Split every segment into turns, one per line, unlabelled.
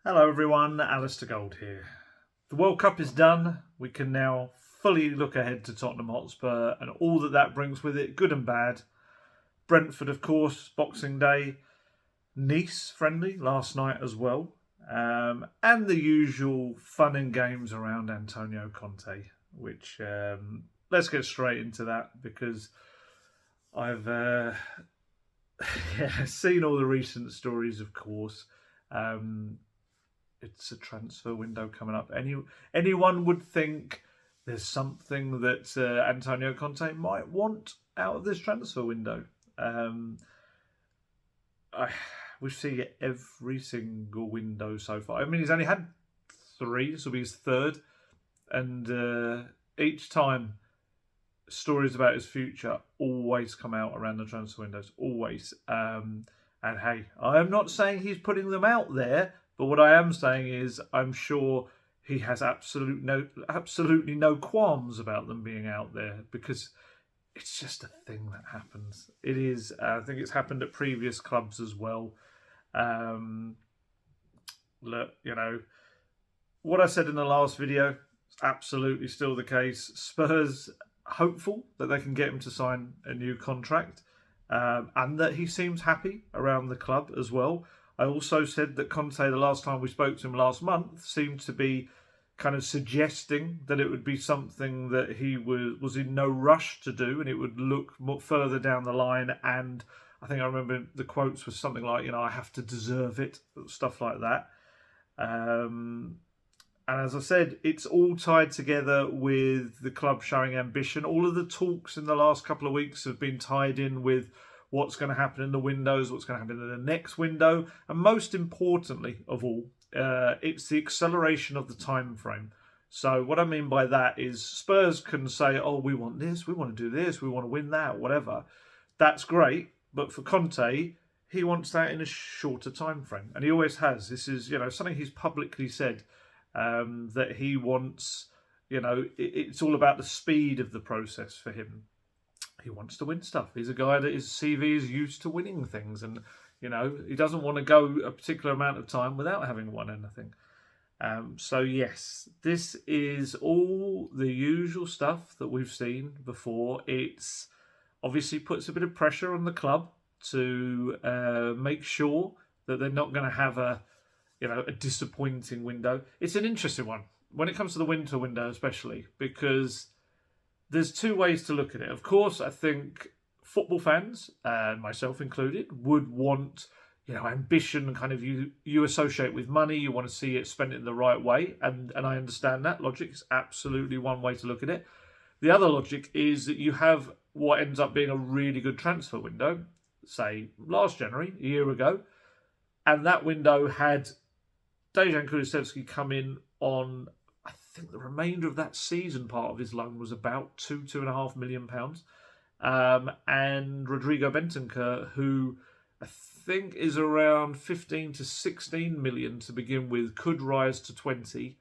Hello everyone, Alistair Gold here. The World Cup is done. We can now fully look ahead to Tottenham Hotspur and all that brings with it, good and bad. Brentford, of course, Boxing Day. Nice friendly last night as well. And the usual fun and games around Antonio Conte, which let's get straight into that because I've seen all the recent stories, of course. It's a transfer window coming up. Anyone would think there's something that Antonio Conte might want out of this transfer window. We see it every single window so far. I mean, he's only had 3. This will be his 3rd. And each time, stories about his future always come out around the transfer windows. Always. And hey, I am not saying he's putting them out there. But what I am saying is I'm sure he has absolutely no qualms about them being out there because it's just a thing that happens. It is. I think it's happened at previous clubs as well. Look, what I said in the last video is absolutely still the case. Spurs hopeful that they can get him to sign a new contract and that he seems happy around the club as well. I also said that Conte, the last time we spoke to him last month, seemed to be kind of suggesting that it would be something that he was in no rush to do and it would look more further down the line. And I think I remember the quotes was something like, I have to deserve it, stuff like that. And as I said, it's all tied together with the club showing ambition. All of the talks in the last couple of weeks have been tied in with what's going to happen in the windows, what's going to happen in the next window, and most importantly of all, it's the acceleration of the time frame. So what I mean by that is Spurs can say, oh, we want this, we want to do this, we want to win that, whatever. That's great, but for Conte, he wants that in a shorter time frame, and he always has. This is, something he's publicly said, that he wants, it's all about the speed of the process for him. He wants to win stuff. He's a guy that his CV is used to winning things, and he doesn't want to go a particular amount of time without having won anything. So yes, this is all the usual stuff that we've seen before. It's obviously puts a bit of pressure on the club to make sure that they're not going to have a disappointing window. It's an interesting one when it comes to the winter window, especially because there's 2 ways to look at it. Of course, I think football fans, myself included, would want, ambition kind of you associate with money. You want to see it spent in the right way. And I understand that. Logic is absolutely one way to look at it. The other logic is that you have what ends up being a really good transfer window, say last January, a year ago. And that window had Dejan Kulusevski come in on, I think the remainder of that season part of his loan was about £2.5 million. And Rodrigo Bentancur, who I think is around 15 to 16 million to begin with, could rise to 20,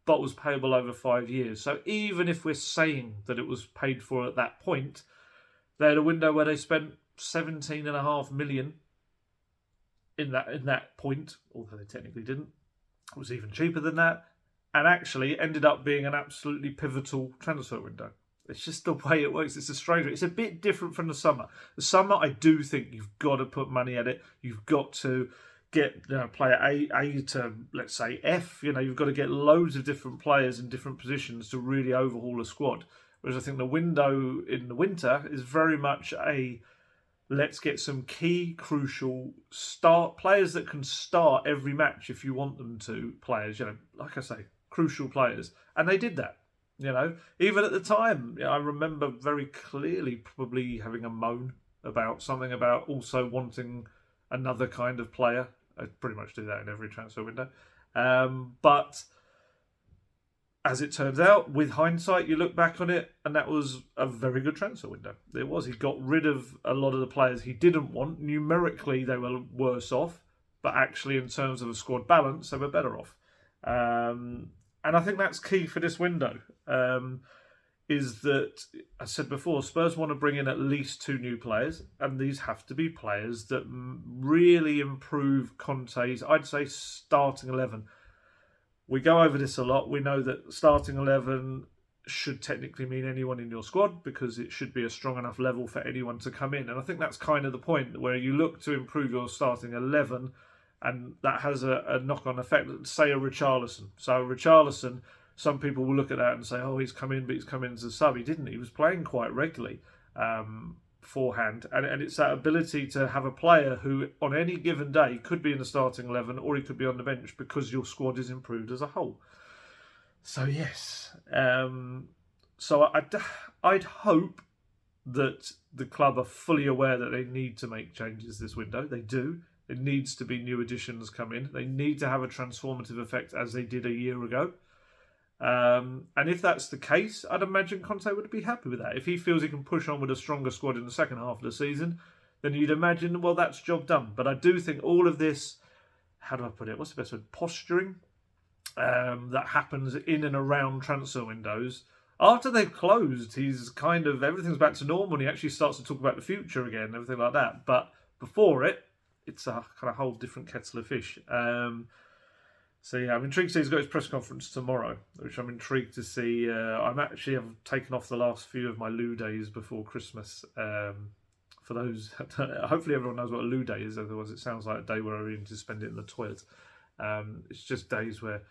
but was payable over 5 years. So even if we're saying that it was paid for at that point, they had a window where they spent 17.5 million in that point, although they technically didn't. It was even cheaper than that. And actually ended up being an absolutely pivotal transfer window. It's just the way it works. It's a strange way. It's a bit different from the summer. The summer, I do think you've got to put money at it. You've got to get player A to, let's say, F. You've got to get loads of different players in different positions to really overhaul a squad. Whereas I think the window in the winter is very much let's get some key, crucial start players that can start every match if you want them to. Players, like I say, crucial players, and they did that. Even at the time, I remember very clearly probably having a moan about something about also wanting another kind of player. I pretty much do that in every transfer window, but as it turns out, with hindsight, you look back on it, and that was a very good transfer window. It was. He got rid of a lot of the players he didn't want. Numerically, they were worse off, but actually, in terms of a squad balance, they were better off. And I think that's key for this window. is that, I said before, Spurs want to bring in at least 2 new players, and these have to be players that really improve Conte's, I'd say, starting 11. We go over this a lot. We know that starting 11 should technically mean anyone in your squad, because it should be a strong enough level for anyone to come in. And I think that's kind of the point, where you look to improve your starting 11, and that has a knock-on effect. Say a Richarlison. So Richarlison, some people will look at that and say, oh, he's come in, but he's come in as a sub. He didn't. He was playing quite regularly beforehand. And it's that ability to have a player who, on any given day, could be in the starting 11 or he could be on the bench, because your squad is improved as a whole. So, yes. So I'd hope that the club are fully aware that they need to make changes this window. They do. It needs to be new additions come in. They need to have a transformative effect, as they did a year ago. And if that's the case, I'd imagine Conte would be happy with that. If he feels he can push on with a stronger squad in the second half of the season, then you'd imagine, well, that's job done. But I do think all of this, how do I put it? What's the best word? Posturing that happens in and around transfer windows. After they've closed, he's kind of, everything's back to normal, and he actually starts to talk about the future again, everything like that. But before it, it's a kind of whole different kettle of fish. So yeah, I'm intrigued to see he's got his press conference tomorrow, which I'm intrigued to see. I've taken off the last few of my loo days before Christmas. For those, hopefully everyone knows what a loo day is. Otherwise, it sounds like a day where I need to spend it in the toilet. It's just days where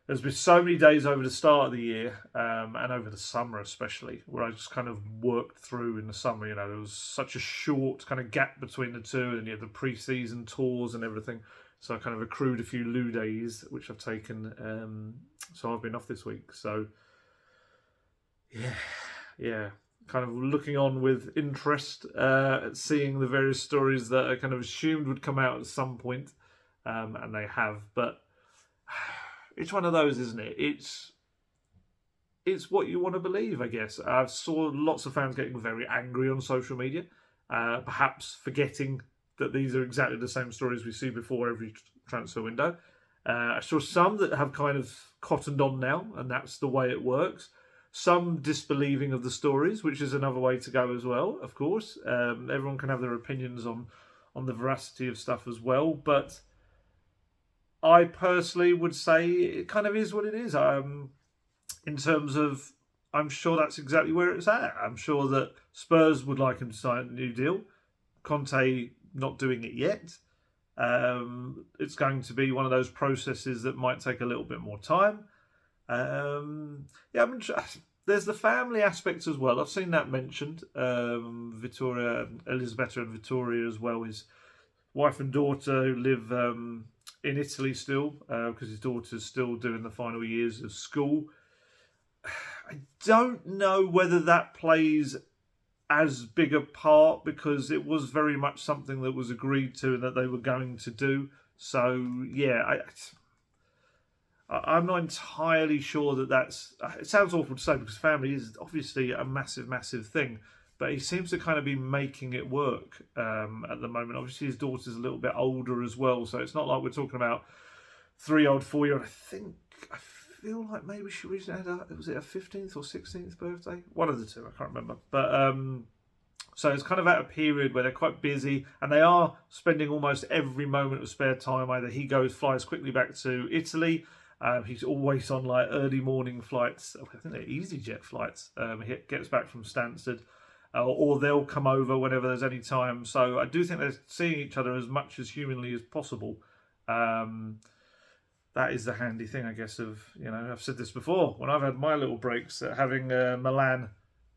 there's been so many days over the start of the year and over the summer especially, where I just kind of worked through in the summer. You know, there was such a short kind of gap between the two, and you had the pre-season tours and everything. So I kind of accrued a few loo days, which I've taken. So I've been off this week. So yeah, kind of looking on with interest at seeing the various stories that I kind of assumed would come out at some point, and they have. But it's one of those, isn't it? It's what you want to believe, I guess. I've saw lots of fans getting very angry on social media, perhaps forgetting that these are exactly the same stories we see before every transfer window. I saw some that have kind of cottoned on now, and that's the way it works. Some disbelieving of the stories, which is another way to go as well, of course. Everyone can have their opinions on the veracity of stuff as well, but I personally would say it kind of is what it is. In terms of, I'm sure that's exactly where it's at. I'm sure that Spurs would like him to sign a new deal. Conte not doing it yet. It's going to be one of those processes that might take a little bit more time. There's the family aspect as well. I've seen that mentioned. Vittoria, Elisabetta and Vittoria as well. His wife and daughter live in Italy still, because his daughter's still doing the final years of school. I don't know whether that plays as big a part, because it was very much something that was agreed to and that they were going to do. So yeah, I'm not entirely sure that that's. It sounds awful to say, because family is obviously a massive, massive thing, but he seems to kind of be making it work at the moment. Obviously, his daughter's a little bit older as well, so it's not like we're talking about 3-year-old, 4-year-old. I feel like maybe she recently had was it her 15th or 16th birthday? One of the two, I can't remember. But so it's kind of at a period where they're quite busy, and they are spending almost every moment of spare time. Either he flies quickly back to Italy. He's always on like early morning flights. I think they're EasyJet flights. He gets back from Stansted, or they'll come over whenever there's any time. So I do think they're seeing each other as much as humanly as possible. That is the handy thing, I guess, of, you know, I've said this before, when I've had my little breaks, having Milan,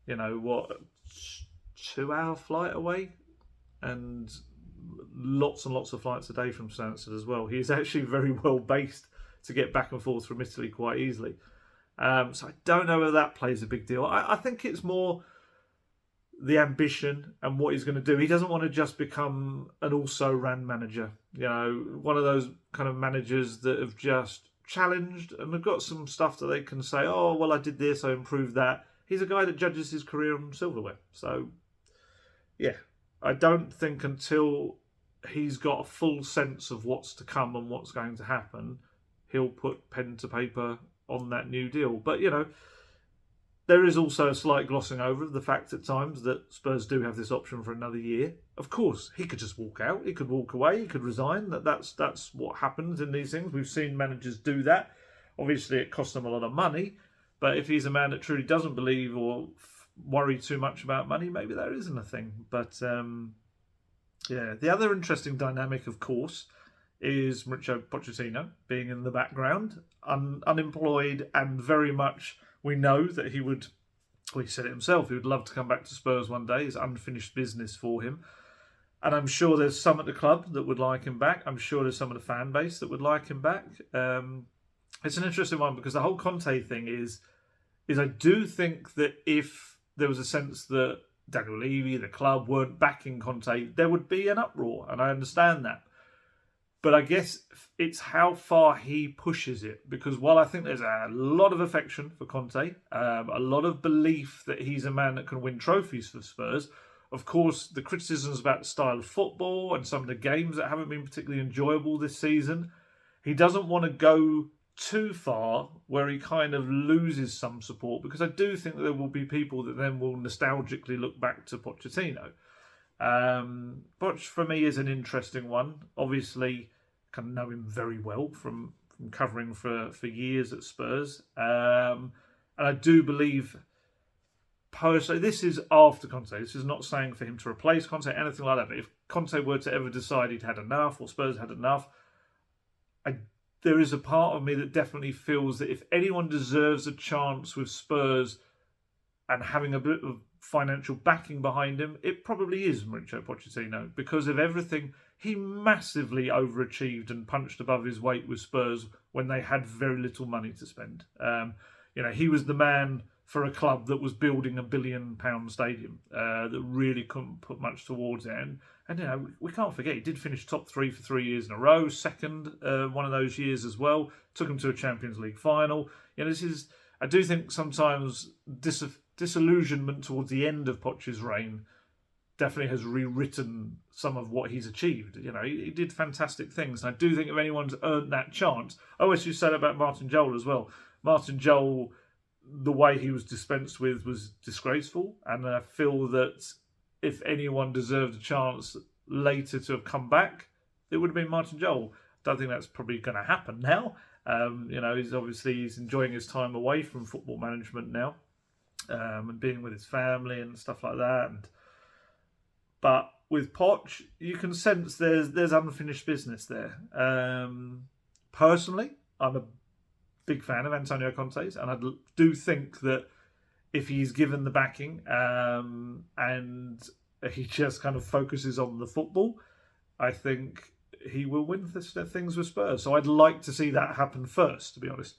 2-hour flight away, and lots and lots of flights a day from Stansted as well. He's actually very well based to get back and forth from Italy quite easily. So I don't know whether that plays a big deal. I think it's more the ambition and what he's going to do. He doesn't want to just become an also-ran manager. One of those kind of managers that have just challenged and have got some stuff that they can say, oh, well, I did this, I improved that. He's a guy that judges his career on silverware. So, yeah, I don't think until he's got a full sense of what's to come and what's going to happen, he'll put pen to paper on that new deal. But, there is also a slight glossing over of the fact at times that Spurs do have this option for another year. Of course, he could just walk out, he could walk away, he could resign. That's what happens in these things. We've seen managers do that. Obviously, it costs them a lot of money, but if he's a man that truly doesn't believe or worry too much about money, maybe there isn't a thing. But the other interesting dynamic, of course, is Mauricio Pochettino being in the background, unemployed, and very much we know that he would, well, he said it himself, he would love to come back to Spurs one day. It's unfinished business for him. And I'm sure there's some at the club that would like him back. I'm sure there's some of the fan base that would like him back. It's an interesting one because the whole Conte thing is I do think that if there was a sense that Daniel Levy, the club, weren't backing Conte, there would be an uproar, and I understand that. But I guess it's how far he pushes it. Because while I think there's a lot of affection for Conte, a lot of belief that he's a man that can win trophies for Spurs, of course, the criticisms about the style of football and some of the games that haven't been particularly enjoyable this season, he doesn't want to go too far where he kind of loses some support. Because I do think that there will be people that then will nostalgically look back to Pochettino. Poch for me is an interesting one. Obviously, I kind of know him very well from covering for years at Spurs. And I do believe, personally, this is after Conte. This is not saying for him to replace Conte, anything like that. But if Conte were to ever decide he'd had enough or Spurs had enough, there is a part of me that definitely feels that if anyone deserves a chance with Spurs and having a bit of financial backing behind him, it probably is Mauricio Pochettino because of everything. He massively overachieved and punched above his weight with Spurs when they had very little money to spend. He was the man for a club that was building £1 billion stadium that really couldn't put much towards it. And we can't forget, he did finish top 3 for 3 years in a row, second one of those years as well, took him to a Champions League final. I do think sometimes disillusionment towards the end of Poch's reign definitely has rewritten some of what he's achieved. He did fantastic things. And I do think if anyone's earned that chance, I always used to say that about Martin Jol as well. Martin Jol, the way he was dispensed with was disgraceful. And I feel that if anyone deserved a chance later to have come back, it would have been Martin Jol. I don't think that's probably going to happen now. He's enjoying his time away from football management now. And being with his family and stuff like that. But with Poch, you can sense there's unfinished business there. Personally, I'm a big fan of Antonio Conte's, and I do think that if he's given the backing and he just kind of focuses on the football, I think he will win things with Spurs. So I'd like to see that happen first, to be honest.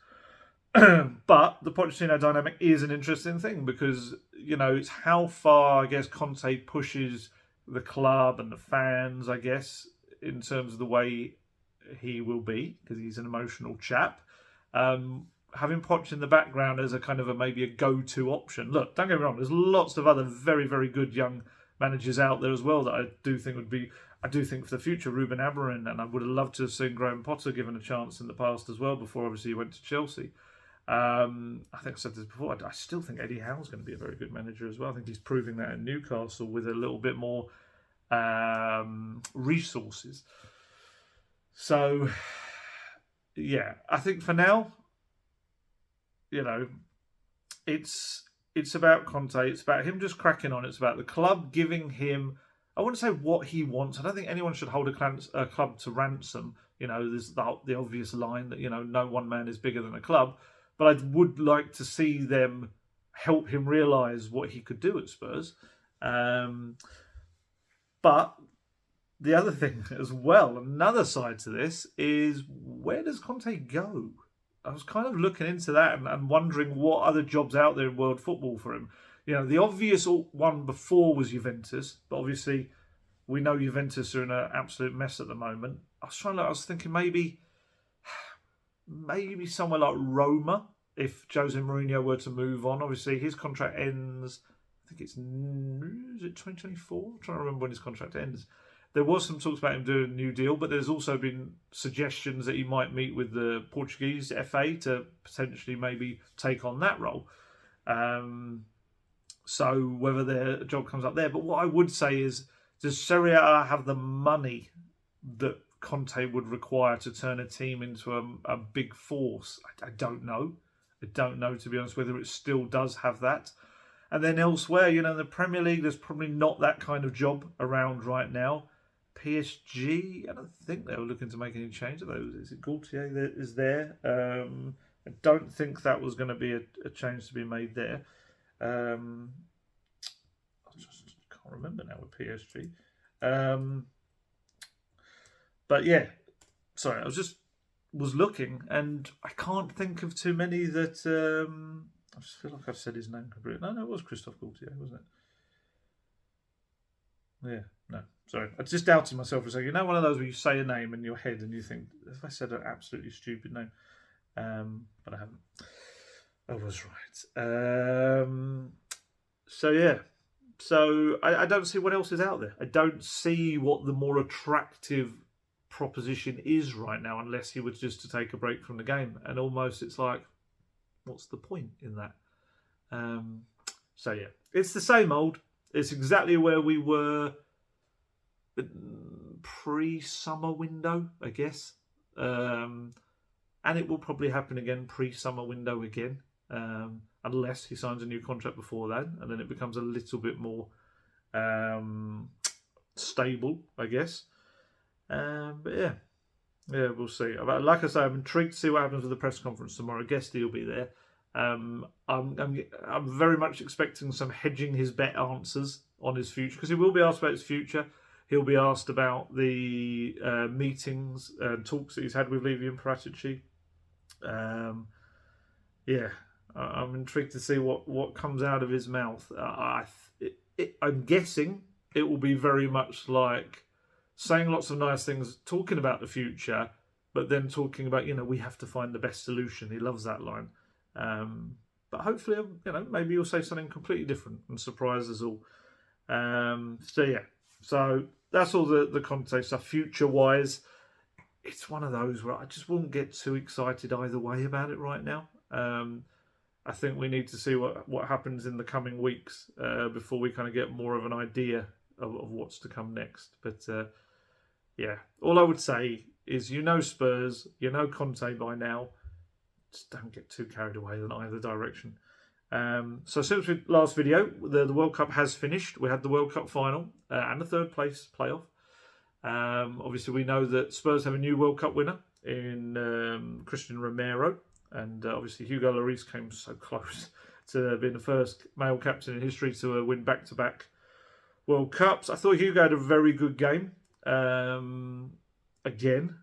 But the Pochettino dynamic is an interesting thing because, it's how far, I guess, Conte pushes the club and the fans, I guess, in terms of the way he will be, because he's an emotional chap. Having Poch in the background as a kind of maybe a go-to option. Look, don't get me wrong, there's lots of other very, very good young managers out there as well that I do think for the future, Ruben Amorim, and I would have loved to have seen Graham Potter given a chance in the past as well before obviously he went to Chelsea. I think I said this before, I still think Eddie Howe's going to be a very good manager as well. I think he's proving that in Newcastle with a little bit more resources. So, yeah, I think for now, it's about Conte. It's about him just cracking on. It's about the club giving him, I wouldn't say what he wants. I don't think anyone should hold a club to ransom. There's the obvious line that, no one man is bigger than a club. But I would like to see them help him realise what he could do at Spurs. But the other thing as well, another side to this, is where does Conte go? I was kind of looking into that and wondering what other jobs out there in world football for him. The obvious one before was Juventus, but obviously we know Juventus are in an absolute mess at the moment. I was thinking maybe somewhere like Roma, if Jose Mourinho were to move on. Obviously, his contract ends, I think is it 2024? I'm trying to remember when his contract ends. There was some talks about him doing a new deal, but there's also been suggestions that he might meet with the Portuguese FA to potentially maybe take on that role. So whether their job comes up there. But what I would say is, does Serie A have the money that Conte would require to turn a team into a big force? I don't know. I don't know, to be honest, whether it still does have that. And then elsewhere, in the Premier League, there's probably not that kind of job around right now. PSG, I don't think they were looking to make any change. Is it Gaultier that is there? I don't think that was going to be a change to be made there. I just can't remember now with PSG. But yeah, sorry, I was looking, and I can't think of too many that. I just feel like I've said his name completely. No, it was Christophe Gaultier, wasn't it? Yeah, no, sorry. I just doubted myself for a second. One of those where you say a name in your head and you think, if I said an absolutely stupid name, but I haven't. I was right. So yeah. So I don't see what else is out there. I don't see what the more attractive proposition is right now, unless he was just to take a break from the game. And almost it's like, what's the point in that? So yeah, it's the same old. It's exactly where we were pre-summer window, I guess. And it will probably happen again pre-summer window again. Unless he signs a new contract before then, and then it becomes a little bit more stable, I guess. But yeah, we'll see. Like I say, I'm intrigued to see what happens with the press conference tomorrow. I guess he'll be there. I'm very much expecting some hedging his bet answers on his future, because he will be asked about his future. He'll be asked about the meetings and talks that he's had with Levy and Paratici. Yeah. I'm intrigued to see what comes out of his mouth. I'm guessing it will be very much like saying lots of nice things, talking about the future, but then talking about, we have to find the best solution. He loves that line. But hopefully, maybe he'll say something completely different and surprise us all. So yeah, so that's all the Conte stuff. Future-wise, it's one of those where I just wouldn't get too excited either way about it right now. I think we need to see what happens in the coming weeks before we kind of get more of an idea of what's to come next. But yeah, all I would say is, Spurs, Conte by now. Just don't get too carried away in either direction. So since the last video, the World Cup has finished. We had the World Cup final and the third place playoff. Obviously, we know that Spurs have a new World Cup winner in Christian Romero. And obviously Hugo Lloris came so close to being the first male captain in history to win back-to-back World Cups. I thought Hugo had a very good game. Again,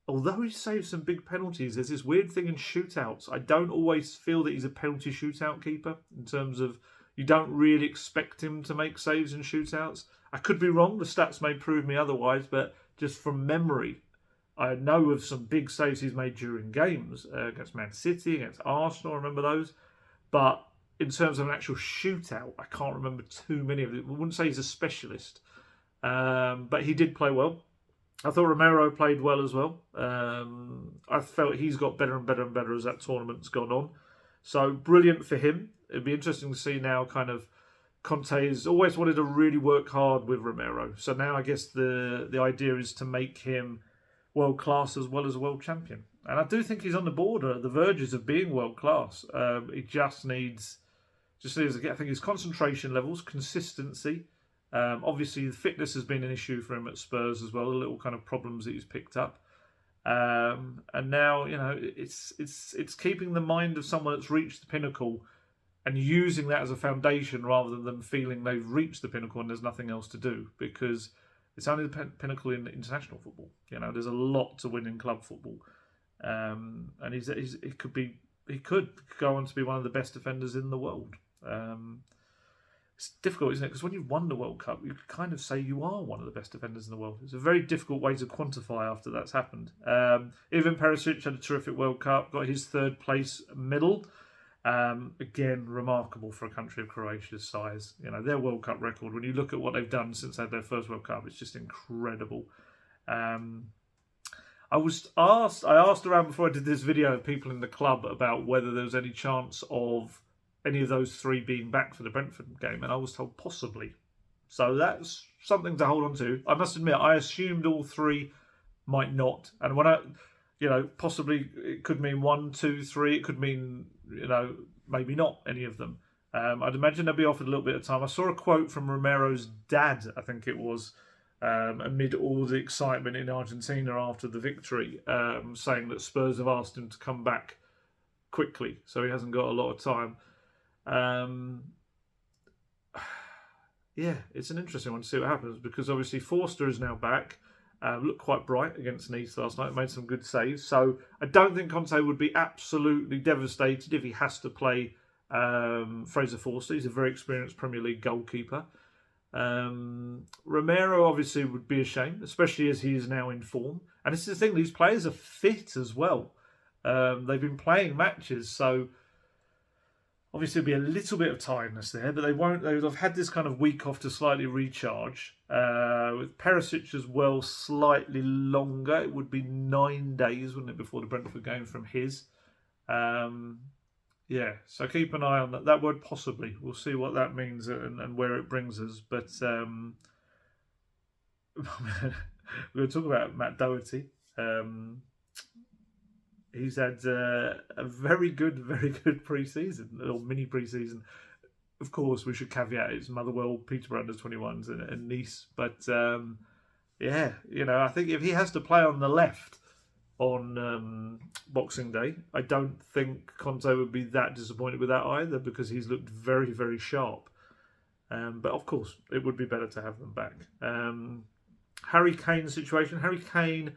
although he saved some big penalties, there's this weird thing in shootouts. I don't always feel that he's a penalty shootout keeper, in terms of you don't really expect him to make saves in shootouts. I could be wrong. The stats may prove me otherwise, but just from memory, I know of some big saves he's made during games against Man City, against Arsenal. I remember those. But in terms of an actual shootout, I can't remember too many of them. I wouldn't say he's a specialist. But he did play well. I thought Romero played well as well. I felt he's got better and better and better as that tournament's gone on. So brilliant for him. It'd be interesting to see now kind of Conte's always wanted to really work hard with Romero. So now I guess the idea is to make him world class as well as a world champion, and I do think he's on the border, the verges of being world class. He just needs I think his concentration levels, consistency. Obviously, the fitness has been an issue for him at Spurs as well. The little kind of problems that he's picked up, and now it's keeping the mind of someone that's reached the pinnacle and using that as a foundation rather than them feeling they've reached the pinnacle and there's nothing else to do, because it's only the pinnacle in international football. There's a lot to win in club football, and he could go on to be one of the best defenders in the world. It's difficult, isn't it? Because when you've won the World Cup, you kind of say you are one of the best defenders in the world. It's a very difficult way to quantify after that's happened. Ivan Perisic had a terrific World Cup, got his third place medal. Again, remarkable for a country of Croatia's size. Their World Cup record, when you look at what they've done since they had their first World Cup, it's just incredible. I asked around before I did this video, people in the club, about whether there was any chance of any of those three being back for the Brentford game, and I was told possibly. So that's something to hold on to. I must admit, I assumed all three might not, and when I, possibly it could mean 1, 2, 3. It could mean, maybe not any of them. I'd imagine they'll be offered a little bit of time. I saw a quote from Romero's dad, I think it was, amid all the excitement in Argentina after the victory, saying that Spurs have asked him to come back quickly, so he hasn't got a lot of time. Yeah, it's an interesting one to see what happens, because obviously Forster is now back. Looked quite bright against Nice last night, made some good saves. So I don't think Conte would be absolutely devastated if he has to play Fraser Forster. He's a very experienced Premier League goalkeeper. Romero obviously would be a shame, especially as he is now in form. And this is the thing, these players are fit as well. They've been playing matches, so obviously there'll be a little bit of tiredness there, but they'll have had this kind of week off to slightly recharge. With Perisic as well, slightly longer. It would be 9 days, wouldn't it, before the Brentford game from his. Yeah, so keep an eye on that. That word possibly. We'll see what that means and where it brings us. But we're going to talk about Matt Doherty. He's had a very good pre-season, or mini pre-season. Of course, we should caveat it's Motherwell, Peterborough under 21s and Nice. But yeah, I think if he has to play on the left on Boxing Day, I don't think Conte would be that disappointed with that either, because he's looked very, very sharp. But of course, it would be better to have them back. Harry Kane's situation. Harry Kane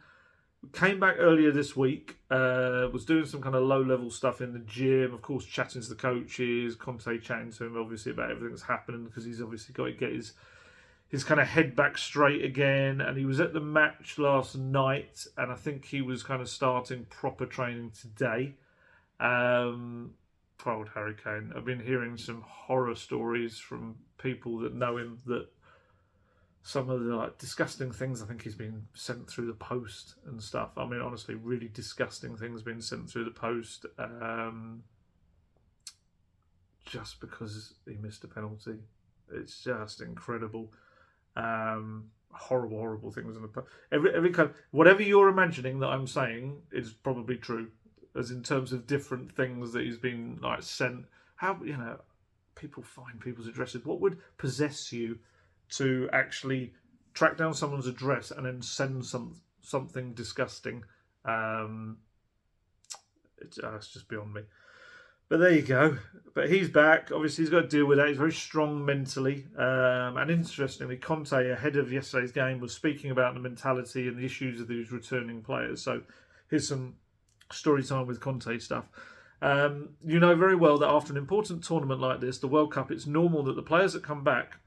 came back earlier this week, was doing some kind of low-level stuff in the gym, of course chatting to the coaches, Conte chatting to him obviously about everything that's happening, because he's obviously got to get his kind of head back straight again. And he was at the match last night, and I think he was kind of starting proper training today. Poor old Harry Kane. I've been hearing some horror stories from people that know him, that some of the disgusting things I think he's been sent through the post and stuff. I mean, honestly, really disgusting things being sent through the post, just because he missed a penalty. It's just incredible. Horrible things in the post. Every kind of, whatever you're imagining that I'm saying is probably true, as in terms of different things that he's been sent. How people find people's addresses? What would possess you to actually track down someone's address and then send something disgusting? It's just beyond me. But there you go. But he's back. Obviously, he's got to deal with that. He's very strong mentally. And interestingly, Conte, ahead of yesterday's game, was speaking about the mentality and the issues of these returning players. So here's some story time with Conte stuff. You know very well that after an important tournament like this, the World Cup, it's normal that the players that come back,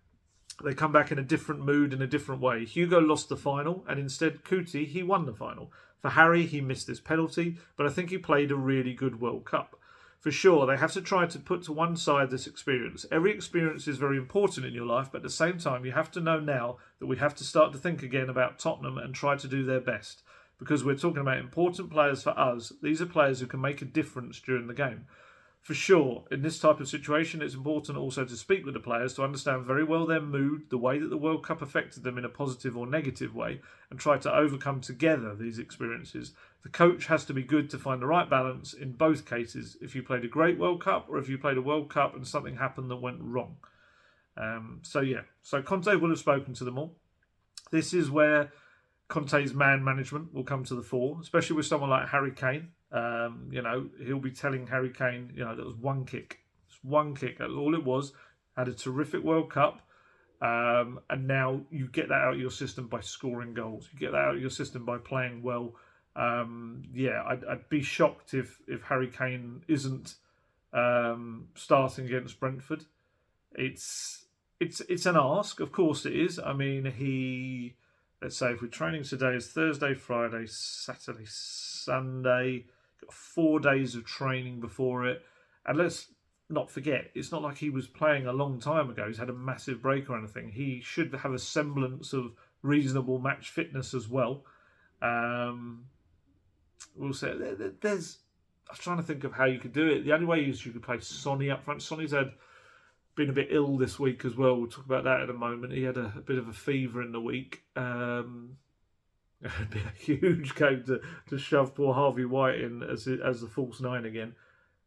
they come back in a different mood, in a different way. Hugo lost the final, and instead Kuti, he won the final. For Harry, he missed his penalty, but I think he played a really good World Cup. For sure, they have to try to put to one side this experience. Every experience is very important in your life, but at the same time, you have to know now that we have to start to think again about Tottenham and try to do their best. Because we're talking about important players for us. These are players who can make a difference during the game. For sure, in this type of situation, it's important also to speak with the players to understand very well their mood, the way that the World Cup affected them in a positive or negative way, and try to overcome together these experiences. The coach has to be good to find the right balance in both cases, if you played a great World Cup or if you played a World Cup and something happened that went wrong. So Conte will have spoken to them all. This is where Conte's man management will come to the fore, especially with someone like Harry Kane. He'll be telling Harry Kane, that was one kick. It's one kick. That's all it was. Had a terrific World Cup. And now you get that out of your system by scoring goals. You get that out of your system by playing well. I'd be shocked if Harry Kane isn't starting against Brentford. It's an ask. Of course it is. I mean, let's say if we're training today, is Thursday, Friday, Saturday, Sunday. Got 4 days of training before it. And let's not forget, it's not like he was playing a long time ago. He's had a massive break or anything. He should have a semblance of reasonable match fitness as well. We'll say was trying to think of how you could do it. The only way is you could play Sonny up front. Sonny's been a bit ill this week as well. We'll talk about that in a moment. He had a bit of a fever in the week. It'd be a huge game to shove poor Harvey White in as the false nine again.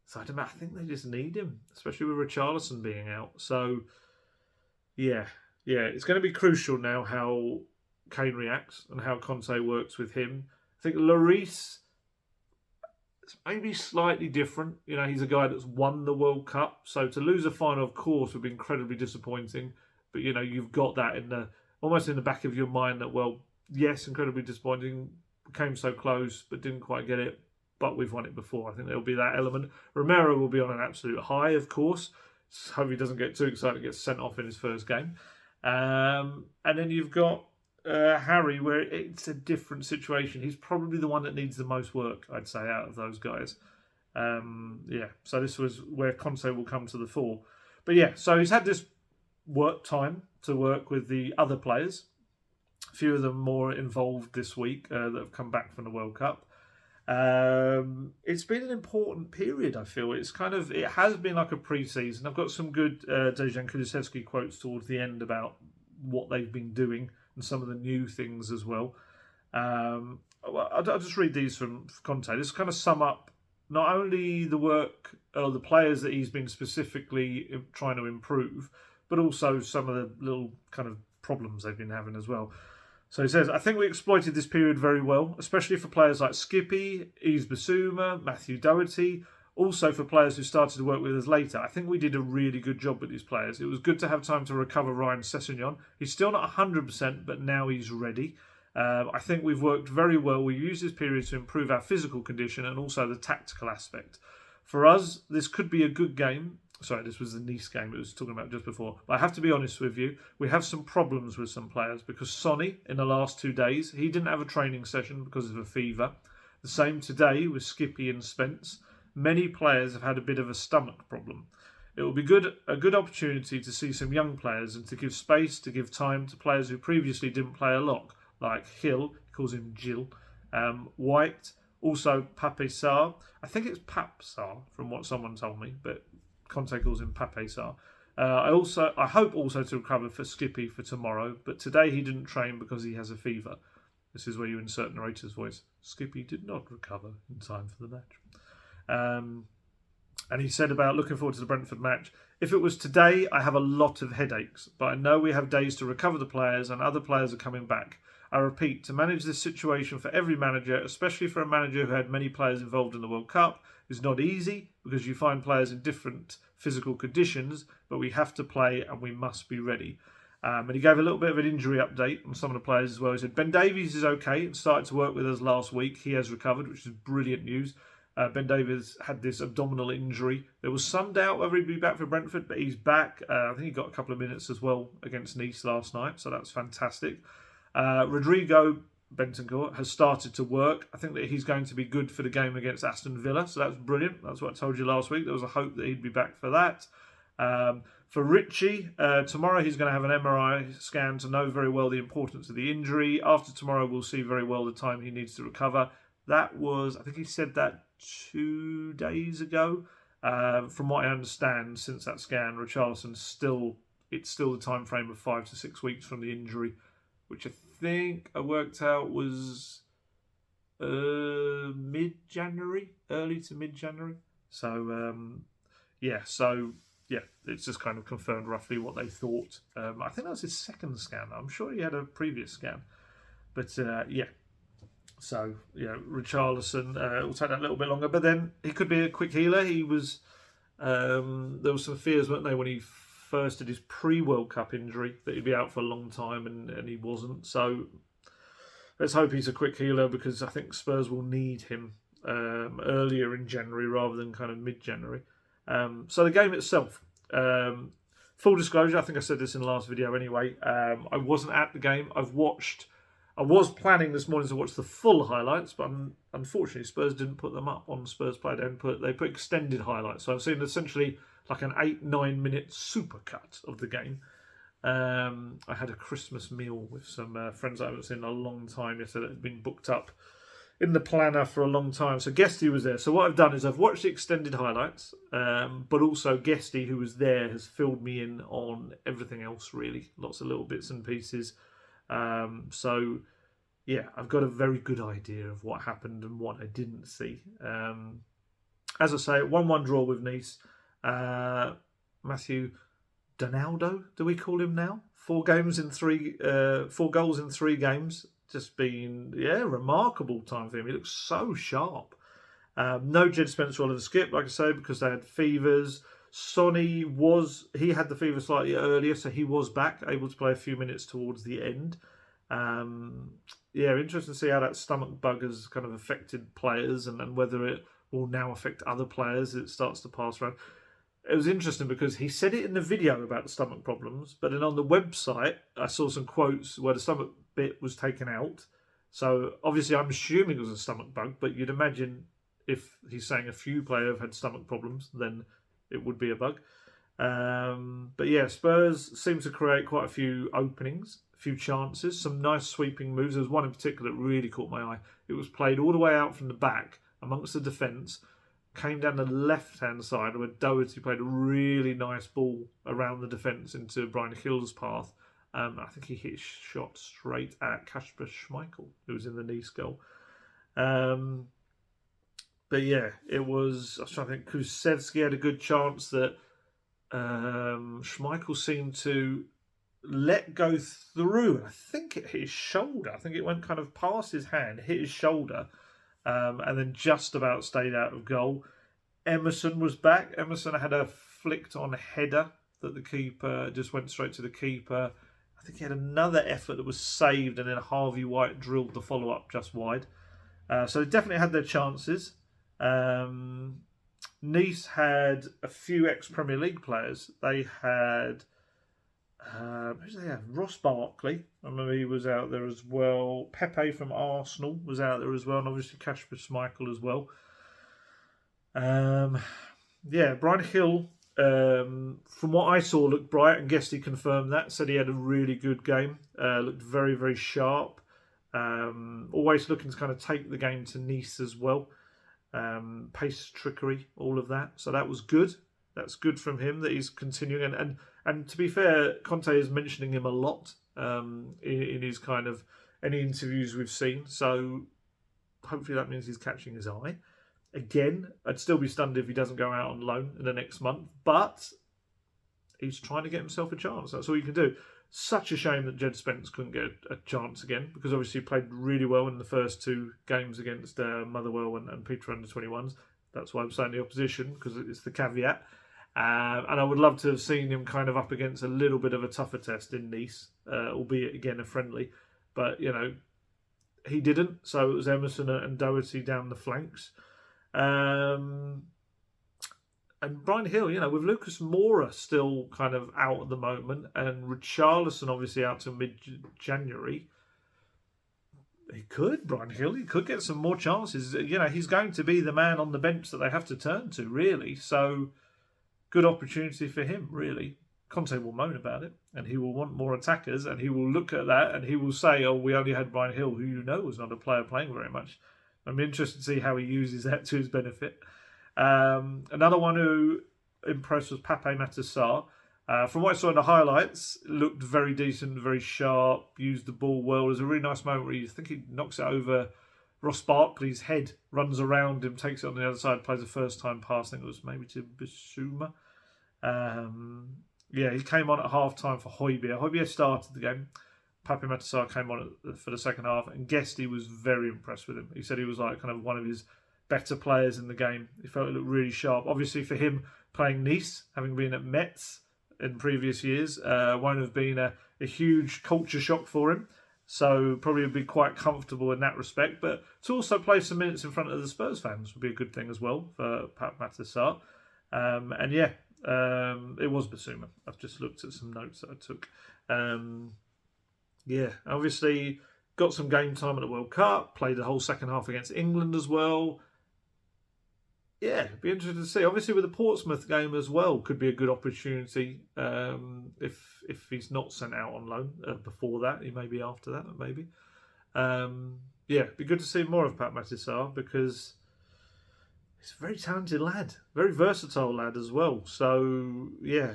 So I don't know. I think they just need him, especially with Richarlison being out. So yeah, it's going to be crucial now how Kane reacts and how Conte works with him. I think Lloris is maybe slightly different. You know, he's a guy that's won the World Cup, so to lose a final, of course, would be incredibly disappointing. But you know, you've got that almost in the back of your mind that, well, yes, incredibly disappointing. Came so close, but didn't quite get it. But we've won it before. I think there'll be that element. Romero will be on an absolute high, of course. So hope he doesn't get too excited, gets sent off in his first game. And then you've got Harry, where it's a different situation. He's probably the one that needs the most work, I'd say, out of those guys. So this was where Conte will come to the fore. But yeah, so he's had this work time to work with the other players. A few of them more involved this week that have come back from the World Cup. It's been an important period, I feel. It has been like a pre-season. I've got some good Dejan Kulusevski quotes towards the end about what they've been doing and some of the new things as well. I'll just read these from Conte. This kind of sum up not only the work or the players that he's been specifically trying to improve, but also some of the little kind of problems they've been having as well. So he says, I think we exploited this period very well, especially for players like Skippy, Bissouma, Matthew Doherty, also for players who started to work with us later. I think we did a really good job with these players. It was good to have time to recover Ryan Sessegnon. He's still not 100%, but now he's ready. I think we've worked very well. We used this period to improve our physical condition and also the tactical aspect. For us, this could be a good game. Sorry, this was the Nice game I was talking about just before. But I have to be honest with you, we have some problems with some players because Sonny, in the last 2 days, he didn't have a training session because of a fever. The same today with Skippy and Spence. Many players have had a bit of a stomach problem. It will be a good opportunity to see some young players and to give space, to give time to players who previously didn't play a lot, like Hill, he calls him Jill, White, also Pape Sarr. I think it's Pap Sarr from what someone told me, but Conte calls him Pape Sarr. I hope also to recover for Skippy for tomorrow, but today he didn't train because he has a fever. This is where you insert narrator's voice. Skippy did not recover in time for the match. And he said about looking forward to the Brentford match, if it was today, I have a lot of headaches, but I know we have days to recover the players and other players are coming back. I repeat, to manage this situation for every manager, especially for a manager who had many players involved in the World Cup, is not easy because you find players in different physical conditions, but we have to play and we must be ready. And he gave a little bit of an injury update on some of the players as well. He said Ben Davies is okay and started to work with us last week. He has recovered, which is brilliant news. Ben Davies had this abdominal injury. There was some doubt whether he'd be back for Brentford, but he's back. I think he got a couple of minutes as well against Nice last night, so that's fantastic. Rodrigo Bentancur has started to work. I think that he's going to be good for the game against Aston Villa, so that's brilliant. That's what I told you last week. There was a hope that he'd be back for that. For Richie, tomorrow he's going to have an MRI scan to know very well the importance of the injury. After tomorrow, we'll see very well the time he needs to recover. That was, I think he said that 2 days ago. From what I understand, since that scan, Richarlison's it's still the time frame of 5 to 6 weeks from the injury, which I think I worked out was mid-January, early to mid-January. So, it's just kind of confirmed roughly what they thought. I think that was his second scan. I'm sure he had a previous scan. But, So, Richarlison will take that a little bit longer. But then he could be a quick healer. He was... there was some fears, weren't there, when he first did his pre-World Cup injury, that he'd be out for a long time, and he wasn't. So let's hope he's a quick healer, because I think Spurs will need him earlier in January rather than kind of mid-January. So the game itself, full disclosure, I think I said this in the last video anyway, I wasn't at the game. I was planning this morning to watch the full highlights, but unfortunately Spurs didn't put them up on Spurs Play. They put extended highlights. So I've seen essentially like an 8-9 minute supercut of the game. I had a Christmas meal with some friends I haven't seen in a long time yesterday that had been booked up in the planner for a long time. So Guesty was there. So what I've done is I've watched the extended highlights, but also Guesty, who was there, has filled me in on everything else, really. Lots of little bits and pieces. So, yeah, I've got a very good idea of what happened and what I didn't see. As I say, 1-1 draw with Nice. Matthew Donaldo, do we call him now? 4 goals in 3 games. Just been, remarkable time for him. He looks so sharp. No Jed Spence Oliver skip, like I say, because they had fevers. Sonny he had the fever slightly earlier, so he was back, able to play a few minutes towards the end. Interesting to see how that stomach bug has kind of affected players and whether it will now affect other players. It starts to pass around. It was interesting because he said it in the video about the stomach problems, but then on the website, I saw some quotes where the stomach bit was taken out. So obviously I'm assuming it was a stomach bug, but you'd imagine if he's saying a few players have had stomach problems, then it would be a bug. But yeah, Spurs seem to create quite a few openings, a few chances, some nice sweeping moves. There was one in particular that really caught my eye. It was played all the way out from the back amongst the defence, came down the left-hand side where Doherty played a really nice ball around the defence into Brian Hill's path. I think he hit a shot straight at Kasper Schmeichel, who was in the Nice goal. But yeah, I was trying to think, Kulusevski had a good chance that Schmeichel seemed to let go through. I think it hit his shoulder. I think it went kind of past his hand, hit his shoulder, and then just about stayed out of goal. Emerson was back. Emerson had a flicked on header that the keeper just went straight to the keeper. I think he had another effort that was saved, and then Harvey White drilled the follow-up just wide. So they definitely had their chances. Nice had a few ex-Premier League players. They had who did they have? Ross Barkley. I remember he was out there as well. Pepe from Arsenal was out there as well, and obviously Kasper Schmeichel as well. Brian Hill, from what I saw, looked bright, and Guesty confirmed that. Said he had a really good game. Looked very, very sharp. Always looking to kind of take the game to Nice as well. Pace, trickery, all of that. So that was good. That's good from him that he's continuing. And to be fair, Conte is mentioning him a lot in his kind of any interviews we've seen. So hopefully that means he's catching his eye. Again, I'd still be stunned if he doesn't go out on loan in the next month. But he's trying to get himself a chance. That's all you can do. Such a shame that Jed Spence couldn't get a chance again, because obviously he played really well in the first 2 games against Motherwell and Peter under-21s. That's why I'm saying the opposition, because it's the caveat. And I would love to have seen him kind of up against a little bit of a tougher test in Nice, albeit again a friendly. But, he didn't. So it was Emerson and Doherty down the flanks. And Brian Hill, with Lucas Moura still kind of out at the moment, and Richarlison obviously out till mid-January, Brian Hill could get some more chances. He's going to be the man on the bench that they have to turn to, really. So, good opportunity for him, really. Conte will moan about it, and he will want more attackers, and he will look at that, and he will say, we only had Brian Hill, who was not a player playing very much. I'm interested to see how he uses that to his benefit. Another one who impressed was Pape Sarr. From what I saw in the highlights, looked very decent, very sharp, used the ball well. There's a really nice moment where you think he knocks it over Ross Barkley's head, runs around him, takes it on the other side, plays a first-time pass. I think it was maybe to Bissouma. He came on at half-time for Højbjerg. Højbjerg started the game. Pape Sarr came on for the second half, and Guesty was very impressed with him. He said he was like kind of one of his better players in the game. He felt it looked really sharp. Obviously for him, playing Nice, having been at Metz in previous years, won't have been a huge culture shock for him. So probably would be quite comfortable in that respect. But to also play some minutes in front of the Spurs fans would be a good thing as well for Pape Sarr. It was Bissouma. I've just looked at some notes that I took. Obviously got some game time at the World Cup, played the whole second half against England as well. Yeah, it'd be interesting to see. Obviously with the Portsmouth game as well, could be a good opportunity if he's not sent out on loan before that. He may be after that, maybe. yeah, it'd be good to see more of Pat Sarr because he's a very talented lad, very versatile lad as well. So yeah,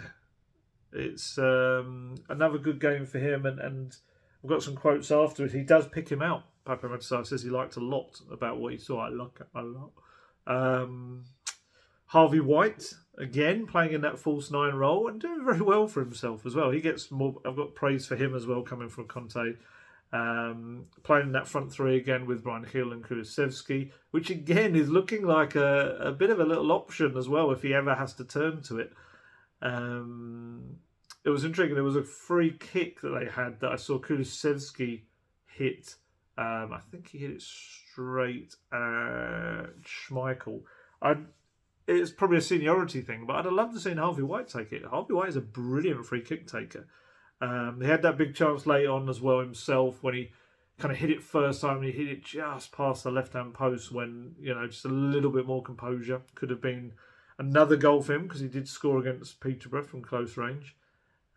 it's another good game for him, and I've got some quotes after it. He does pick him out. Papa Matsar says he liked a lot about what he saw. I like it a lot. Harvey White, again, playing in that false nine role and doing very well for himself as well. He gets more. I've got praise for him as well coming from Conte. Playing in that front three again with Brian Hill and Kulusevski, which again is looking like a bit of a little option as well if he ever has to turn to it. It was intriguing. There was a free kick that they had that I saw Kulusevski hit. I think he hit it straight at Schmeichel. It's probably a seniority thing, but I'd have loved to see Harvey White take it. Harvey White is a brilliant free kick taker. He had that big chance late on as well himself when he kind of hit it first time. And he hit it just past the left-hand post when, just a little bit more composure. Could have been another goal for him because he did score against Peterborough from close range.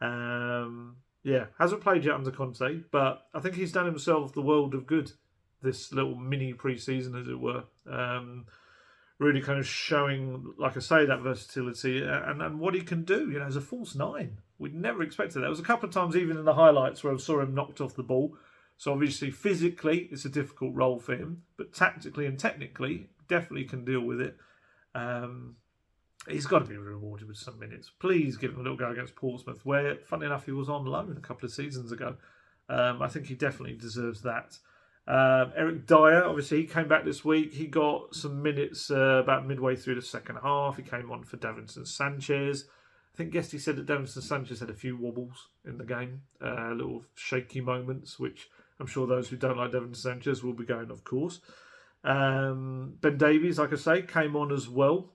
Hasn't played yet under Conte, but I think he's done himself the world of good this little mini pre-season, as it were. Really kind of showing, like I say, that versatility and what he can do, as a false nine. We'd never expected that. There was a couple of times even in the highlights where I saw him knocked off the ball. So obviously physically it's a difficult role for him, but tactically and technically definitely can deal with it. He's got to be rewarded with some minutes. Please give him a little go against Portsmouth, where, funny enough, he was on loan a couple of seasons ago. I think he definitely deserves that. Eric Dyer, obviously, he came back this week. He got some minutes about midway through the second half. He came on for Davinson Sanchez. I think Guesty said that Davinson Sanchez had a few wobbles in the game, little shaky moments, which I'm sure those who don't like Davinson Sanchez will be going, of course. Ben Davies, like I say, came on as well,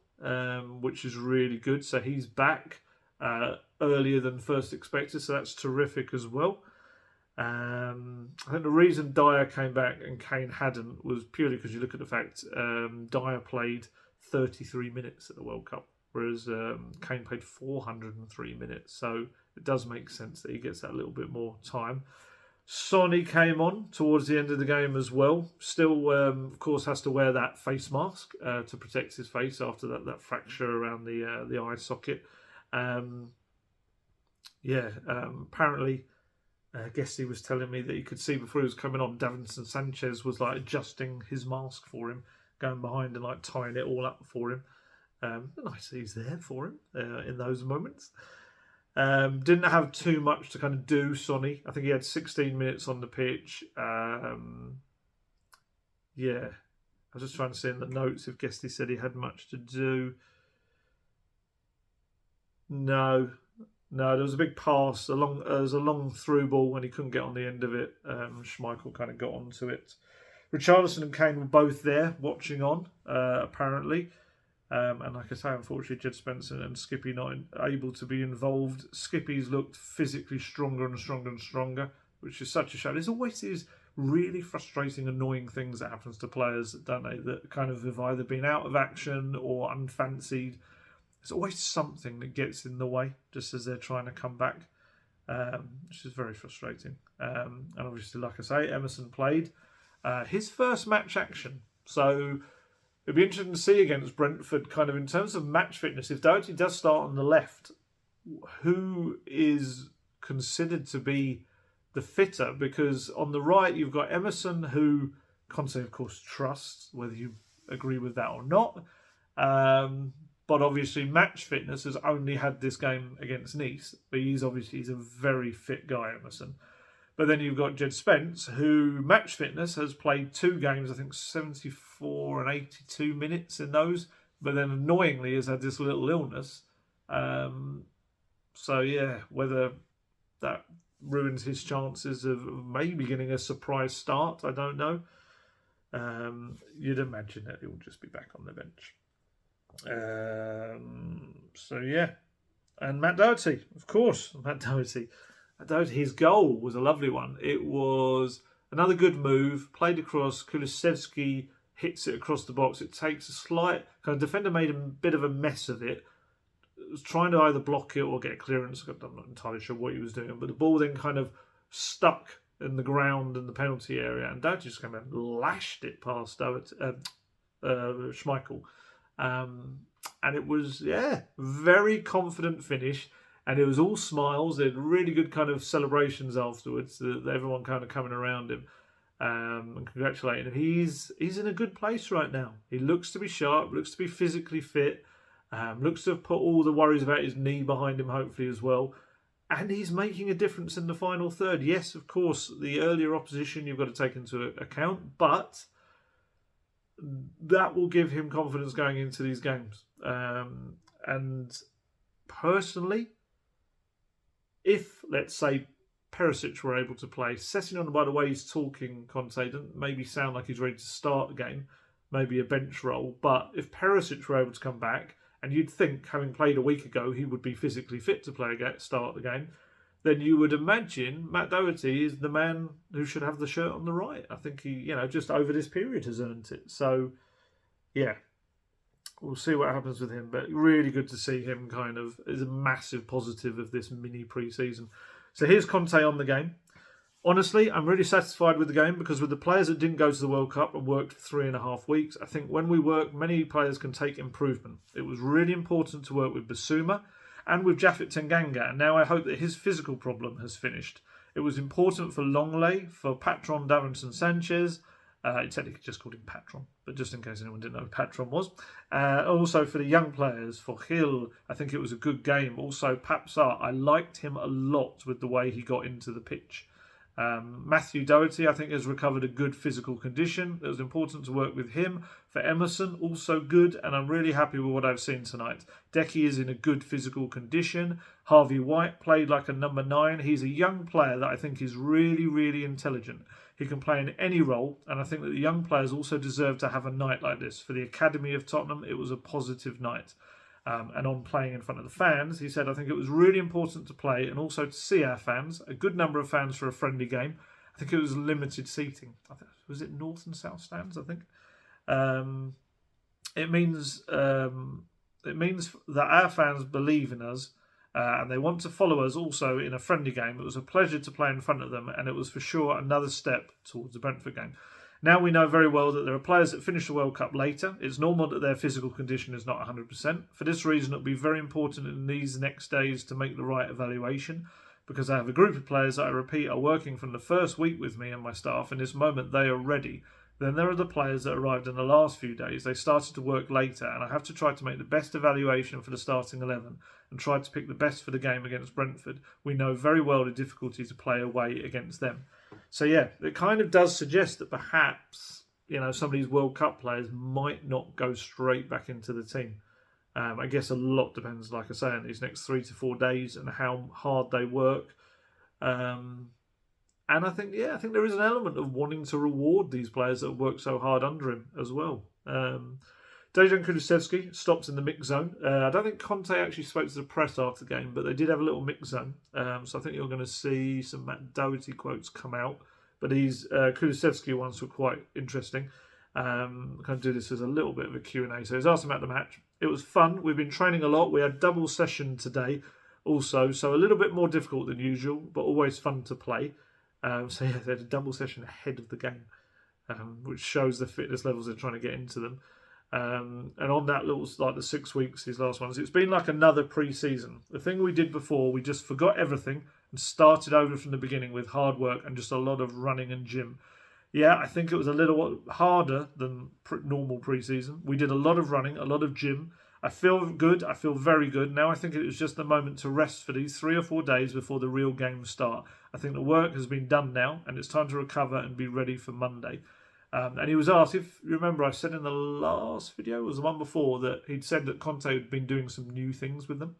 which is really good. So he's back earlier than first expected, so that's terrific as well. I think the reason Dyer came back and Kane hadn't was purely because you look at the fact Dyer played 33 minutes at the World Cup, whereas Kane played 403 minutes. So it does make sense that he gets that little bit more time. Sonny came on towards the end of the game as well. Still, of course, has to wear that face mask to protect his face after that fracture around the eye socket. Apparently, I guess he was telling me that you could see before he was coming on, Davinson Sanchez was like adjusting his mask for him, going behind and like tying it all up for him. Nice that he's there for him in those moments. Didn't have too much to kind of do, Sonny. I think he had 16 minutes on the pitch. I was just trying to see in the notes if Guesty said he had much to do. No, there was a big pass. There was a long through ball when he couldn't get on the end of it. Schmeichel kind of got onto it. Richarlison and Kane were both there watching on, apparently. And like I say, unfortunately, Jed Spencer and Skippy not able to be involved. Skippy's looked physically stronger and stronger and stronger, which is such a shame. There's always these really frustrating, annoying things that happens to players, don't they, that kind of have either been out of action or unfancied. There's always something that gets in the way just as they're trying to come back, which is very frustrating. And obviously, like I say, Emerson played his first match action. So it'd be interesting to see against Brentford, kind of in terms of match fitness. If Doherty does start on the left, who is considered to be the fitter? Because on the right, you've got Emerson, who Conte, of course, trusts, whether you agree with that or not. But obviously, match fitness has only had this game against Nice. But he's a very fit guy, Emerson. But then you've got Jed Spence, who match fitness has played 2 games, I think 74 and 82 minutes in those. But then annoyingly has had this little illness. Whether that ruins his chances of maybe getting a surprise start, I don't know. You'd imagine that he'll just be back on the bench. And Matt Doherty, of course, his goal was a lovely one. It was another good move, played across. Kulusevski hits it across the box. It takes a slight kind of defender made a bit of a mess of it. Was trying to either block it or get clearance. I'm not entirely sure what he was doing, but the ball then kind of stuck in the ground and the penalty area, and Doherty just came and lashed it past Schmeichel. And it was, very confident finish. And it was all smiles. They had really good kind of celebrations afterwards. Everyone kind of coming around him and congratulating him. He's in a good place right now. He looks to be sharp, looks to be physically fit, looks to have put all the worries about his knee behind him, hopefully, as well. And he's making a difference in the final third. Yes, of course, the earlier opposition you've got to take into account, but that will give him confidence going into these games. And personally, if, let's say, Perisic were able to play, Sessegnon, by the way he's talking, Conte, doesn't maybe sound like he's ready to start the game, maybe a bench role, but if Perisic were able to come back, and you'd think, having played a week ago, he would be physically fit to start the game, then you would imagine Matt Doherty is the man who should have the shirt on the right. I think he, just over this period has earned it. So, yeah, we'll see what happens with him. But really good to see him kind of is a massive positive of this mini pre-season. So here's Conte on the game. Honestly, I'm really satisfied with the game because with the players that didn't go to the World Cup and worked for 3.5 weeks, I think when we work, many players can take improvement. It was really important to work with Bissouma and with Japhet Tanganga, and now I hope that his physical problem has finished. It was important for Longley, for Patron Davinson Sanchez. He technically just called him Patron, but just in case anyone didn't know who Patron was. Also for the young players, for Hill, I think it was a good game. Also, Pape Sarr, I liked him a lot with the way he got into the pitch. Matthew Doherty, I think, has recovered a good physical condition. It was important to work with him. For Emerson, also good, and I'm really happy with what I've seen tonight. Decky is in a good physical condition. Harvey White played like a number 9. He's a young player that I think is really, really intelligent. He can play in any role, and I think that the young players also deserve to have a night like this. For the Academy of Tottenham, it was a positive night. And on playing in front of the fans, he said, I think it was really important to play and also to see our fans, a good number of fans for a friendly game. I think it was limited seating. Was it North and South stands, I think? It means that our fans believe in us and they want to follow us also in a friendly game. It was a pleasure to play in front of them, and it was for sure another step towards the Brentford game. Now we know very well that there are players that finish the World Cup later. It's normal that their physical condition is not 100%. For this reason, it'll be very important in these next days to make the right evaluation, because I have a group of players that I repeat are working from the first week with me and my staff. In this moment, they are ready. Then there are the players that arrived in the last few days. They started to work later, and I have to try to make the best evaluation for the starting 11 and try to pick the best for the game against Brentford. We know very well the difficulty to play away against them. So yeah, it kind of does suggest that perhaps, some of these World Cup players might not go straight back into the team. I guess a lot depends, like I say, on these next 3 to 4 days and how hard they work. And I think there is an element of wanting to reward these players that have worked so hard under him as well. Dejan Kulusevski stopped in the mix zone. I don't think Conte actually spoke to the press after the game, but they did have a little mix zone. So I think you're going to see some Matt Doherty quotes come out. But these Kulusevski ones were quite interesting. I'm going to do this as a little bit of a Q&A. So he was asked about the match. It was fun. We've been training a lot. We had double session today also. So a little bit more difficult than usual, but always fun to play. So yeah, they had a double session ahead of the game, which shows the fitness levels they're trying to get into them. And on that little, like the 6 weeks, these last ones, it's been like another pre-season. The thing we did before, we just forgot everything and started over from the beginning with hard work and just a lot of running and gym. Yeah, I think it was a little harder than normal pre-season. We did a lot of running, a lot of gym. I feel good. I feel very good. Now I think it was just the moment to rest for these 3 or 4 days before the real games start. I think the work has been done now and it's time to recover and be ready for Monday. And he was asked, if you remember, I said in the last video, it was the one before, that he'd said that Conte had been doing some new things with them.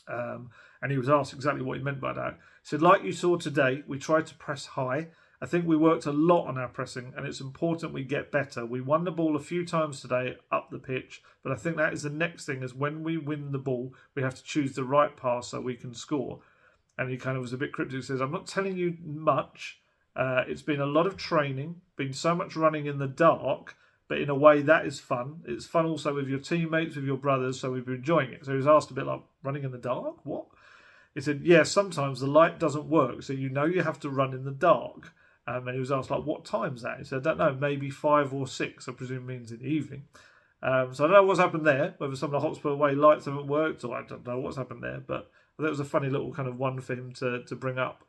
And he was asked exactly what he meant by that. He said, like you saw today, we tried to press high. I think we worked a lot on our pressing, and it's important we get better. We won the ball a few times today up the pitch, but I think that is the next thing, is when we win the ball, we have to choose the right pass so we can score. And he kind of was a bit cryptic. He says, I'm not telling you much. It's been a lot of training, been so much running in the dark, but in a way that is fun. It's fun also with your teammates, with your brothers, so we've been enjoying it. So he was asked a bit like, running in the dark? What? he said, yeah, sometimes the light doesn't work, so you have to run in the dark. And he was asked, like, what time's that? He said, I don't know, maybe 5 or 6, I presume means in the evening. So I don't know what's happened there, whether some of the Hotspur away lights haven't worked, or I don't know what's happened there, but that was a funny little kind of one for him to bring up.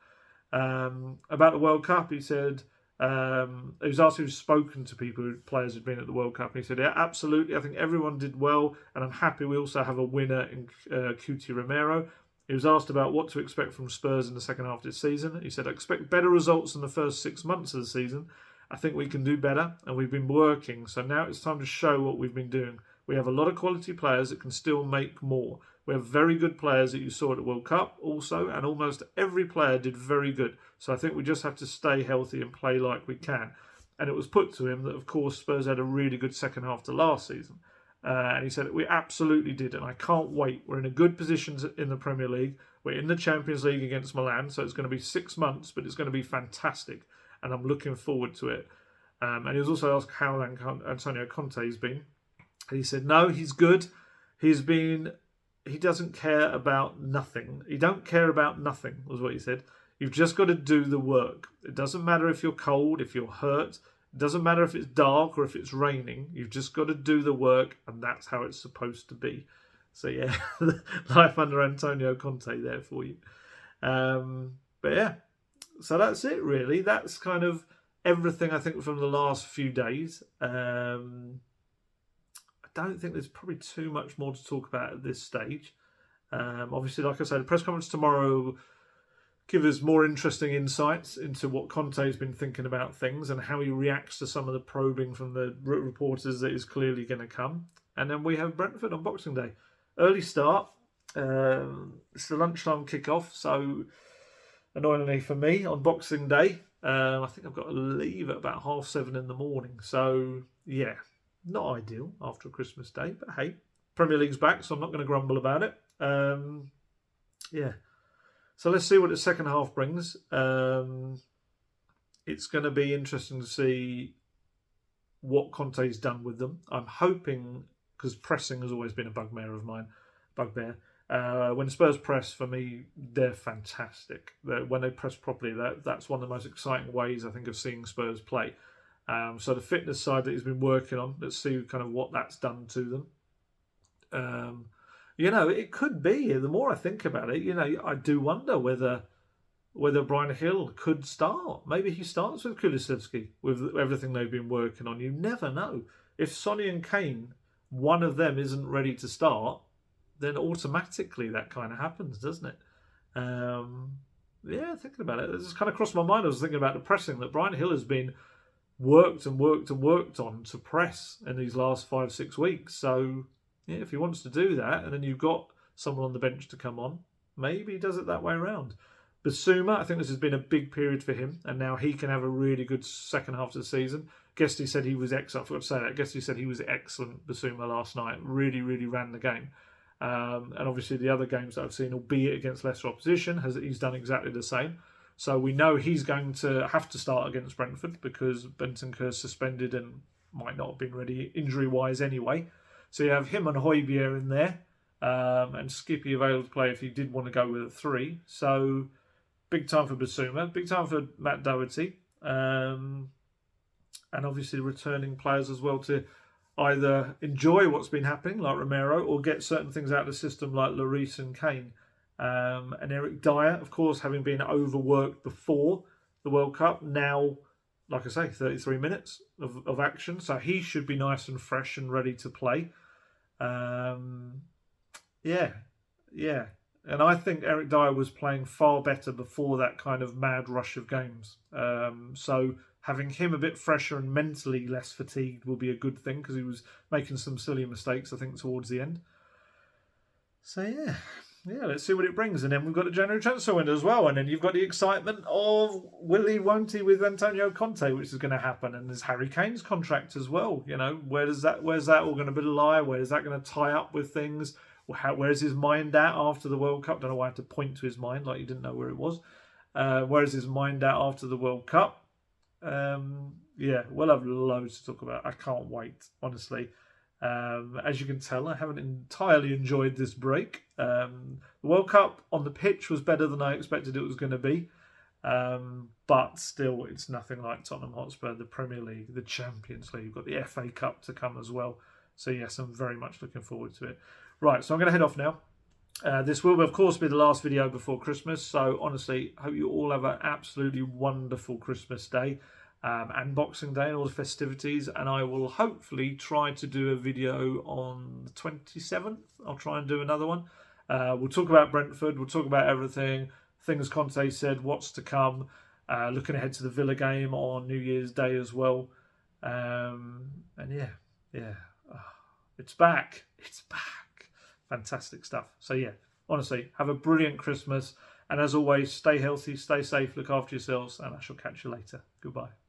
About the World Cup, he said, he was asked if he's spoken to people, players who'd been at the World Cup, and he said, yeah, absolutely, I think everyone did well, and I'm happy we also have a winner in Cuti Romero. He was asked about what to expect from Spurs in the second half of this season. He said, I expect better results in the first 6 months of the season. I think we can do better, and we've been working, so now it's time to show what we've been doing. We have a lot of quality players that can still make more. We have very good players that you saw at the World Cup also, and almost every player did very good. So I think we just have to stay healthy and play like we can. And it was put to him that, of course, Spurs had a really good second half to last season. And he said, we absolutely did, and I can't wait. We're in a good position in the Premier League. We're in the Champions League against Milan, so it's going to be 6 months, but it's going to be fantastic, and I'm looking forward to it. And he was also asked how Antonio Conte has been. And he said, no, he's good. He doesn't care about nothing. He don't care about nothing, was what he said. You've just got to do the work. It doesn't matter if you're cold, if you're hurt. It doesn't matter if it's dark or if it's raining. You've just got to do the work, and that's how it's supposed to be. So, yeah, life under Antonio Conte there for you. But, yeah, so that's it, really. That's kind of everything, I think, from the last few days. I don't think there's probably too much more to talk about at this stage. Obviously, like I said, the press conference tomorrow give us more interesting insights into what Conte's been thinking about things and how he reacts to some of the probing from the reporters that is clearly going to come. And then we have Brentford on Boxing Day. Early start. It's the lunchtime kickoff, so annoyingly for me, on Boxing Day, I think I've got to leave at about 7:30 in the morning. So, yeah, not ideal after a Christmas day, but hey, Premier League's back, so I'm not going to grumble about it. Yeah. So let's see what the second half brings. It's going to be interesting to see what Conte's done with them. I'm hoping, because pressing has always been a bugbear of mine. When Spurs press, for me, they're fantastic. When they press properly, that's one of the most exciting ways, I think, of seeing Spurs play. So the fitness side that he's been working on, let's see kind of what that's done to them. It could be, the more I think about it, I do wonder whether Bryan Hill could start. Maybe he starts with Kulusevski, with everything they've been working on. You never know. If Sonny and Kane, one of them isn't ready to start, then automatically that kind of happens, doesn't it? Thinking about it, it just kind of crossed my mind. I was thinking about the pressing, that Bryan Hill has been worked on to press in these last 5-6 weeks. So, yeah, if he wants to do that, and then you've got someone on the bench to come on, maybe he does it that way around. Bissouma, I think this has been a big period for him, and now he can have a really good second half of the season. Guesty said he was excellent. I forgot to say that. Guesty said he was excellent, Bissouma, last night. Really, really ran the game. And obviously the other games that I've seen, albeit against lesser opposition, he's done exactly the same. So we know he's going to have to start against Brentford because Bentancur's suspended and might not have been ready injury-wise anyway. So you have him and Højbjerg in there, and Skippy available to play if he did want to go with a 3. So big time for Bissouma, big time for Matt Doherty, and obviously returning players as well to either enjoy what's been happening, like Romero, or get certain things out of the system, like Lloris and Kane. And Eric Dyer, of course, having been overworked before the World Cup, now, like I say, 33 minutes of action. So he should be nice and fresh and ready to play. Yeah. And I think Eric Dyer was playing far better before that kind of mad rush of games. So having him a bit fresher and mentally less fatigued will be a good thing, because he was making some silly mistakes, I think, towards the end. So, yeah, let's see what it brings. And then we've got the January transfer window as well. And then you've got the excitement of will he, won't he, with Antonio Conte, which is going to happen. And there's Harry Kane's contract as well. Where's that all going to lie? Where is that going to tie up with things? Where's his mind at after the World Cup? Don't know why I had to point to his mind like you didn't know where it was. Where is his mind at after the World Cup? We'll have loads to talk about. I can't wait, honestly. As you can tell, I haven't entirely enjoyed this break. The World Cup on the pitch was better than I expected it was going to be. But still, it's nothing like Tottenham Hotspur, the Premier League, the Champions League. You've got the FA Cup to come as well. So yes, I'm very much looking forward to it. Right, so I'm going to head off now. This will, of course, be the last video before Christmas. So honestly, I hope you all have an absolutely wonderful Christmas day and Boxing Day and all the festivities. And I will hopefully try to do a video on the 27th. I'll try and do another one. We'll talk about Brentford. We'll talk about everything. Things Conte said, what's to come. Looking ahead to the Villa game on New Year's Day as well. And yeah. Oh, it's back. It's back. Fantastic stuff. So yeah, honestly, have a brilliant Christmas. And as always, stay healthy, stay safe, look after yourselves, and I shall catch you later. Goodbye.